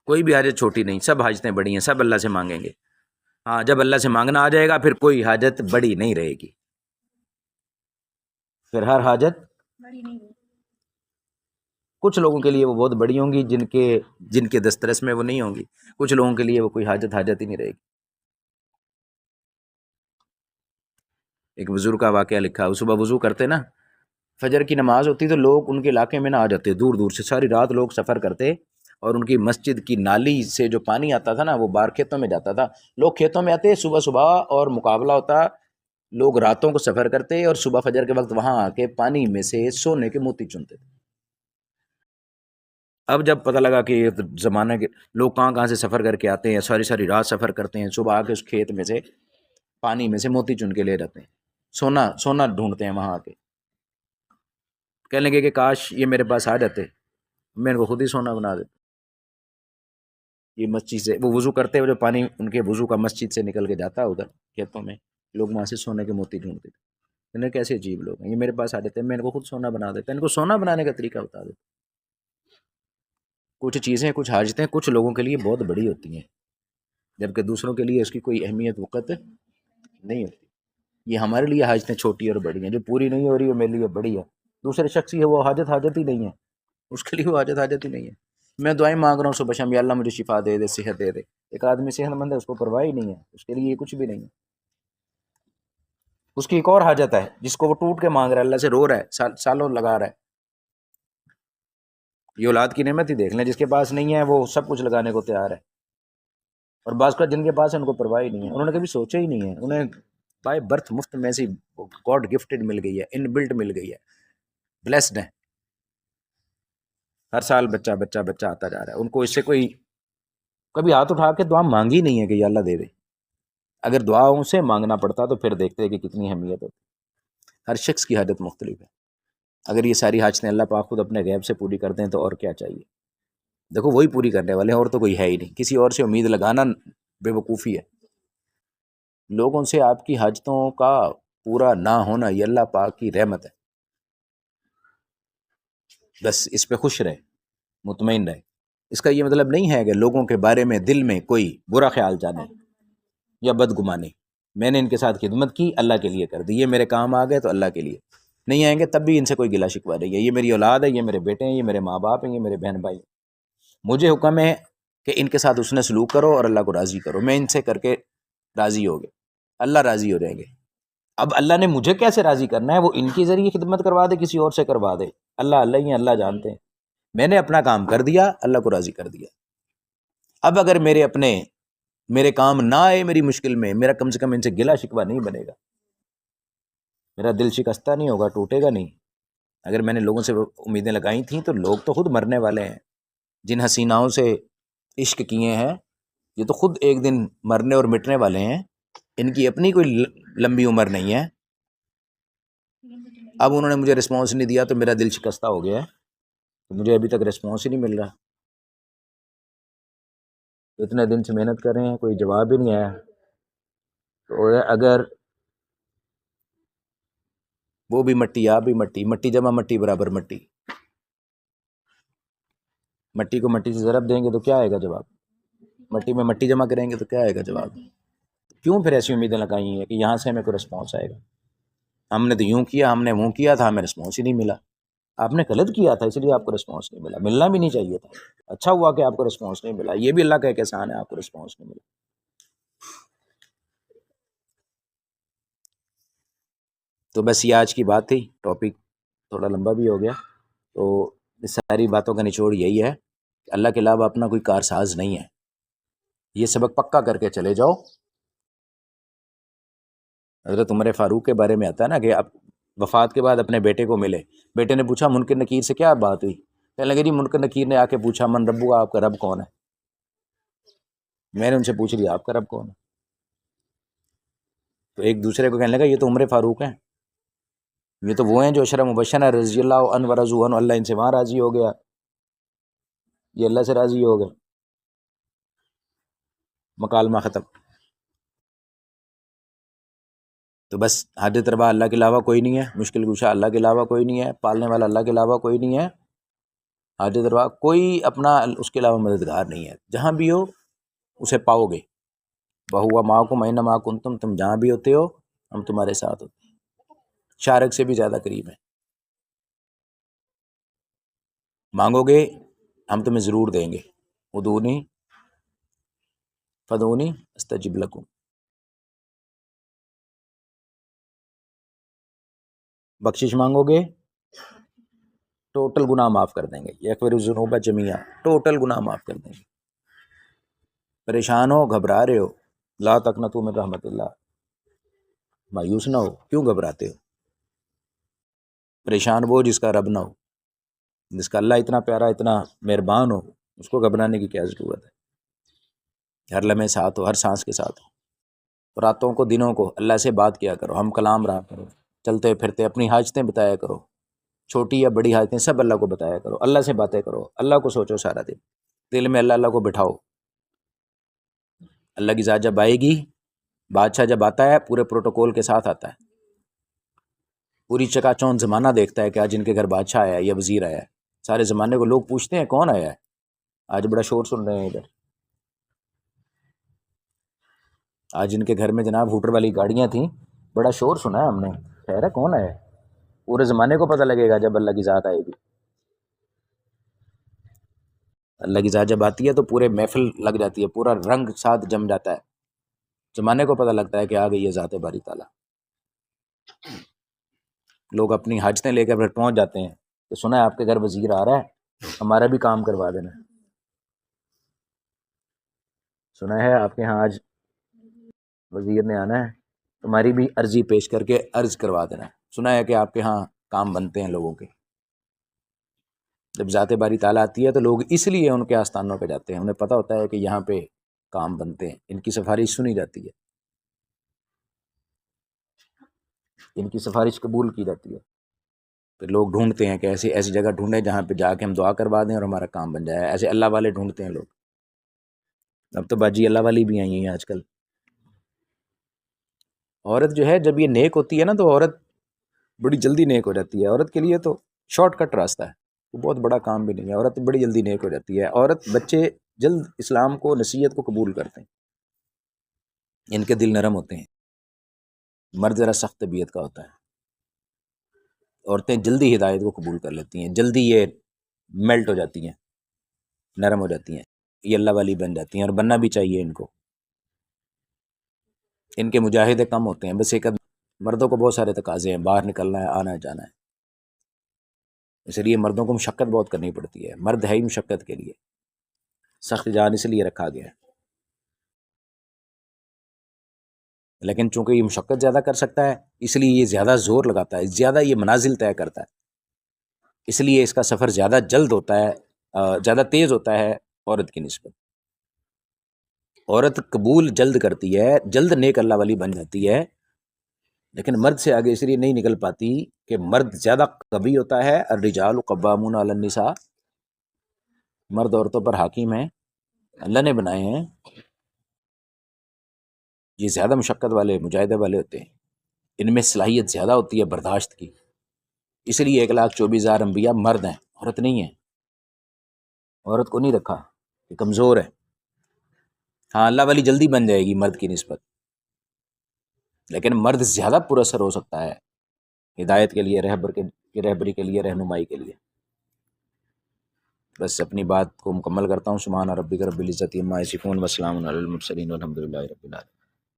کوئی بھی حاجت چھوٹی نہیں، سب حاجتیں بڑی ہیں، سب اللہ سے مانگیں گے۔ ہاں جب اللہ سے مانگنا آ جائے گا پھر کوئی حاجت بڑی نہیں رہے گی، پھر ہر حاجت بڑی نہیں ہے۔ کچھ لوگوں کے لیے وہ بہت بڑی ہوں گی جن کے دسترس میں وہ نہیں ہوں گی، کچھ لوگوں کے لیے وہ کوئی حاجت ہی نہیں رہے گی۔ ایک بزرگ کا واقعہ لکھا، وہ صبح وضو کرتے نا، فجر کی نماز ہوتی تو لوگ ان کے علاقے میں نہ آ جاتے، دور دور سے ساری رات لوگ سفر کرتے، اور ان کی مسجد کی نالی سے جو پانی آتا تھا نا وہ باہر کھیتوں میں جاتا تھا، لوگ کھیتوں میں آتے صبح صبح اور مقابلہ ہوتا، لوگ راتوں کو سفر کرتے اور صبح فجر کے وقت وہاں آ کے پانی میں سے سونے کے موتی چنتے تھے۔ اب جب پتہ لگا کہ یہ زمانے کے لوگ کہاں سے سفر کر کے آتے ہیں، ساری ساری رات سفر کرتے ہیں، صبح آ کے اس کھیت میں سے پانی میں سے موتی چن کے لے جاتے ہیں، سونا ڈھونڈتے ہیں وہاں آ کے، کہنے لگے کہ کاش یہ میرے پاس آ جاتے، میں ان کو خود ہی سونا بنا دیتا۔ یہ مسجد سے وہ وضو کرتے ہوئے جو پانی ان کے وضو کا مسجد سے نکل کے جاتا ہے ادھر کھیتوں میں، لوگ وہاں سے سونے کے موتی ڈھونڈتے تھے۔ انہیں کیسے عجیب لوگ ہیں، یہ میرے پاس آ جاتے ہیں، میں ان کو خود سونا بنا دیتا، ان کو سونا بنانے کا طریقہ بتا دیتا۔ کچھ چیزیں، کچھ حاجتیں کچھ لوگوں کے لیے بہت بڑی ہوتی ہیں، جبکہ دوسروں کے لیے اس کی کوئی اہمیت وقت نہیں ہوتی۔ یہ ہمارے لیے حاجتیں چھوٹی اور بڑی ہیں، جو پوری نہیں ہو رہی ہے میرے لیے بڑی ہے، دوسرے شخص کی ہے وہ حاجت ہی نہیں ہے، اس کے لیے وہ حاجت ہی نہیں ہے۔ میں دعائیں مانگ رہا ہوں صبح شام، یا اللہ مجھے شفا دے دے، صحت دے دے، ایک آدمی صحت مند ہے اس کو پرواہ ہی نہیں ہے، اس کے لیے یہ کچھ بھی نہیں ہے۔ اس کی ایک اور حاجت ہے جس کو وہ ٹوٹ کے مانگ رہا ہے، اللہ سے رو رہا ہے، سالوں لگا رہا ہے۔ یہ اولاد کی نعمت ہی دیکھ لیں، جس کے پاس نہیں ہے وہ سب کچھ لگانے کو تیار ہے، اور بعض کا جن کے پاس ہے ان کو پرواہ ہی نہیں ہے، انہوں نے کبھی سوچا ہی نہیں ہے، انہیں بائی برتھ مفت میں سے گاڈ گفٹڈ مل گئی ہے، ان بلٹ مل گئی ہے، بلیسڈ ہے، ہر سال بچہ بچہ بچہ آتا جا رہا ہے، ان کو اس سے کوئی کبھی ہاتھ اٹھا کے دعا مانگی نہیں ہے کہ یا اللہ دے دے۔ اگر دعاؤں سے مانگنا پڑتا تو پھر دیکھتے کہ کتنی اہمیت ہوتی۔ ہر شخص کی حاجت مختلف ہے، اگر یہ ساری حاجتیں اللہ پاک خود اپنے غیب سے پوری کر دیں تو اور کیا چاہیے؟ دیکھو وہی پوری کرنے والے ہیں، اور تو کوئی ہے ہی نہیں، کسی اور سے امید لگانا بے وقوفی ہے۔ لوگوں سے آپ کی حاجتوں کا پورا نہ ہونا یہ اللہ پاک کی رحمت ہے، بس اس پہ خوش رہے، مطمئن رہے۔ اس کا یہ مطلب نہیں ہے کہ لوگوں کے بارے میں دل میں کوئی برا خیال جانے یا بدگمانی، میں نے ان کے ساتھ خدمت کی اللہ کے لیے کر دی، یہ میرے کام آ گئے تو اللہ کے لیے، نہیں آئیں گے تب بھی ان سے کوئی گلا شکوہ نہیں ہے، یہ میری اولاد ہے، یہ میرے بیٹے ہیں، یہ میرے ماں باپ ہیں، یہ میرے بہن بھائی ہیں، مجھے حکم ہے کہ ان کے ساتھ حسن سلوک کرو اور اللہ کو راضی کرو، میں ان سے کر کے راضی ہو گئے، اللہ راضی ہو جائیں گے۔ اب اللہ نے مجھے کیسے راضی کرنا ہے، وہ ان کے ذریعے خدمت کروا دے، کسی اور سے کروا دے، اللہ ہی ہیں، اللہ جانتے ہیں، میں نے اپنا کام کر دیا، اللہ کو راضی کر دیا۔ اب اگر میرے کام نہ آئے میری مشکل میں، میرا کم سے کم ان سے گلا شکوہ نہیں بنے گا، میرا دل شکستہ نہیں ہوگا، ٹوٹے گا نہیں۔ اگر میں نے لوگوں سے امیدیں لگائی تھیں تو لوگ تو خود مرنے والے ہیں، جن حسیناؤں سے عشق کیے ہیں یہ تو خود ایک دن مرنے اور مٹنے والے ہیں، ان کی اپنی کوئی لمبی عمر نہیں ہے۔ اب انہوں نے مجھے رسپانس نہیں دیا تو میرا دل شکستہ ہو گیا ہے، تو مجھے ابھی تک رسپانس ہی نہیں مل رہا، اتنے دن سے محنت کر رہے ہیں کوئی جواب ہی نہیں آیا۔ تو اگر وہ بھی مٹی آپ بھی مٹی، مٹی جمع مٹی برابر مٹی، مٹی کو مٹی سے ضرب دیں گے تو کیا آئے گا جواب، مٹی میں مٹی جمع کریں گے تو کیا آئے گا جواب۔ کیوں پھر ایسی امیدیں لگائی ہیں کہ یہاں سے ہمیں کوئی رسپانس آئے گا؟ ہم نے تو یوں کیا، ہم نے وہ کیا تھا، ہمیں رسپانس ہی نہیں ملا۔ آپ نے غلط کیا تھا اس لیے آپ کو رسپانس نہیں ملا، ملنا بھی نہیں چاہیے تھا، اچھا ہوا کہ آپ کو رسپانس نہیں ملا، یہ بھی اللہ کا ایک احسان ہے آپ کو رسپانس نہیں ملا۔ تو بس یہ آج کی بات تھی، ٹاپک تھوڑا لمبا بھی ہو گیا، تو اس ساری باتوں کا نچوڑ یہی ہے کہ اللہ کے علاوہ اپنا کوئی کارساز نہیں ہے، یہ سبق پکا کر کے چلے جاؤ۔ حضرت عمر فاروق کے بارے میں آتا ہے نا کہ اب وفات کے بعد اپنے بیٹے کو ملے، بیٹے نے پوچھا منکر نکیر سے کیا بات ہوئی، کہنے لگے جی منکر نکیر نے آ کے پوچھا من ربو، آپ کا رب کون ہے؟ میں نے ان سے پوچھ لیا آپ کا رب کون ہے؟ تو ایک دوسرے کو کہنے لگا یہ تو عمر فاروق ہیں، یہ تو وہ ہیں جو اشرا مبشرہ رضی اللہ عنہ ورضوا عنہ، اللہ ان سے وہاں راضی ہو گیا، یہ اللہ سے راضی ہو گئے، مکالمہ ختم۔ تو بس حاجت روا اللہ کے علاوہ کوئی نہیں ہے، مشکل کشا اللہ کے علاوہ کوئی نہیں ہے، پالنے والا اللہ کے علاوہ کوئی نہیں ہے، حاجت روا کوئی اپنا اس کے علاوہ مددگار نہیں ہے. جہاں بھی ہو اسے پاؤ گے. وَهُوَ مَعَكُمْ أَيْنَمَا كُنتُمْ، تم جہاں بھی ہوتے ہو ہم تمہارے ساتھ ہوتے ہیں. شارک سے بھی زیادہ قریب ہیں. مانگو گے ہم تمہیں ضرور دیں گے. ادعونی فدعونی استجب لکم. بخشش مانگو گے ٹوٹل گناہ معاف کر دیں گے. یغفر الذنوب جمیعا، ٹوٹل گناہ معاف کر دیں گے. پریشان ہو، گھبرا رہے ہو، لا تقنطوا من رحمت اللہ، مایوس نہ ہو. کیوں گھبراتے ہو؟ پریشان وہ جس کا رب نہ ہو، جس کا اللہ اتنا پیارا اتنا مہربان ہو، اس کو گھبرانے کی کیا ضرورت ہے؟ ہر لمحے ساتھ ہو، ہر سانس کے ساتھ ہو. راتوں کو دنوں کو اللہ سے بات کیا کرو، ہم کلام رہا کرو، چلتے پھرتے اپنی حاجتیں بتایا کرو، چھوٹی یا بڑی حاجتیں سب اللہ کو بتایا کرو. اللہ سے باتیں کرو، اللہ کو سوچو سارا دن، دل میں اللہ اللہ کو بٹھاؤ. اللہ کی ذات جب آئے گی، بادشاہ جب آتا ہے پورے پروٹوکول کے ساتھ آتا ہے، پوری چکا چوند زمانہ دیکھتا ہے کہ آج ان کے گھر بادشاہ آیا ہے یا وزیر آیا ہے. سارے زمانے کو لوگ پوچھتے ہیں کون آیا ہے. آج بڑا شور سن رہے ہیں ادھر، آج ان کے گھر میں جناب ہوٹر والی گاڑیاں تھیں، بڑا شور سنا ہے ہم نے. خیر ہے، کون آیا ہے؟ پورے زمانے کو پتہ لگے گا جب اللہ کی ذات آئے گی. اللہ کی ذات جب آتی ہے تو پورے محفل لگ جاتی ہے، پورا رنگ ساتھ جم جاتا ہے، زمانے کو پتہ لگتا ہے کہ آ گئی ہے ذات باری تعالیٰ. لوگ اپنی حاجتیں لے کر پھر پہنچ جاتے ہیں کہ سنا ہے آپ کے گھر وزیر آ رہا ہے، ہمارا بھی کام کروا دینا. سنا ہے آپ کے ہاں آج وزیر نے آنا ہے، تمہاری بھی عرضی پیش کر کے عرض کروا دینا. سنا ہے کہ آپ کے ہاں کام بنتے ہیں لوگوں کے. جب ذات باری تعالیٰ آتی ہے تو لوگ اس لیے ان کے آستانوں پہ جاتے ہیں، انہیں پتہ ہوتا ہے کہ یہاں پہ کام بنتے ہیں، ان کی سفارش سنی جاتی ہے، ان کی سفارش قبول کی جاتی ہے. پھر لوگ ڈھونڈتے ہیں کہ ایسی جگہ ڈھونڈیں جہاں پہ جا کے ہم دعا کروا دیں اور ہمارا کام بن جائے. ایسے اللہ والے ڈھونڈتے ہیں لوگ. اب تو باجی اللہ والی بھی آئی ہیں آج کل. عورت جو ہے جب یہ نیک ہوتی ہے نا تو عورت بڑی جلدی نیک ہو جاتی ہے. عورت کے لیے تو شارٹ کٹ راستہ ہے، وہ بہت بڑا کام بھی نہیں ہے. عورت بڑی جلدی نیک ہو جاتی ہے. عورت بچے جلد اسلام کو نصیحت کو قبول کرتے ہیں، ان کے دل نرم ہوتے ہیں. مرد ذرا سخت طبیعت کا ہوتا ہے. عورتیں جلدی ہدایت کو قبول کر لیتی ہیں، جلدی یہ میلٹ ہو جاتی ہیں، نرم ہو جاتی ہیں، یہ اللہ والی بن جاتی ہیں. اور بننا بھی چاہیے ان کو. ان کے مجاہدے کم ہوتے ہیں. بس ایک مردوں کو بہت سارے تقاضے ہیں، باہر نکلنا ہے، آنا ہے جانا ہے، اس لیے مردوں کو مشقت بہت کرنی پڑتی ہے. مرد ہے ہی مشقت کے لیے، سخت جان اس لیے رکھا گیا ہے. لیکن چونکہ یہ مشقت زیادہ کر سکتا ہے اس لیے یہ زیادہ زور لگاتا ہے، زیادہ یہ منازل طے کرتا ہے، اس لیے اس کا سفر زیادہ جلد ہوتا ہے، زیادہ تیز ہوتا ہے عورت کی نسبت. عورت قبول جلد کرتی ہے، جلد نیک اللہ والی بن جاتی ہے، لیکن مرد سے آگے اس لیے نہیں نکل پاتی کہ مرد زیادہ قوی ہوتا ہے. الرجال قوامون علی النساء، مرد عورتوں پر حاکم ہیں، اللہ نے بنائے ہیں. یہ زیادہ مشقت والے مجاہدے والے ہوتے ہیں، ان میں صلاحیت زیادہ ہوتی ہے برداشت کی. اس لیے 1,24,000 انبیاء مرد ہیں، عورت نہیں ہے. عورت کو نہیں رکھا کہ کمزور ہے. ہاں اللہ والی جلدی بن جائے گی مرد کی نسبت، لیکن مرد زیادہ پر اثر ہو سکتا ہے ہدایت کے لیے، رہبری کے لیے، رہنمائی کے لیے. بس اپنی بات کو مکمل کرتا ہوں. سبحان ربک رب العزت عما یصفون وسلام علی المرسلین والحمد للہ رب العالمین.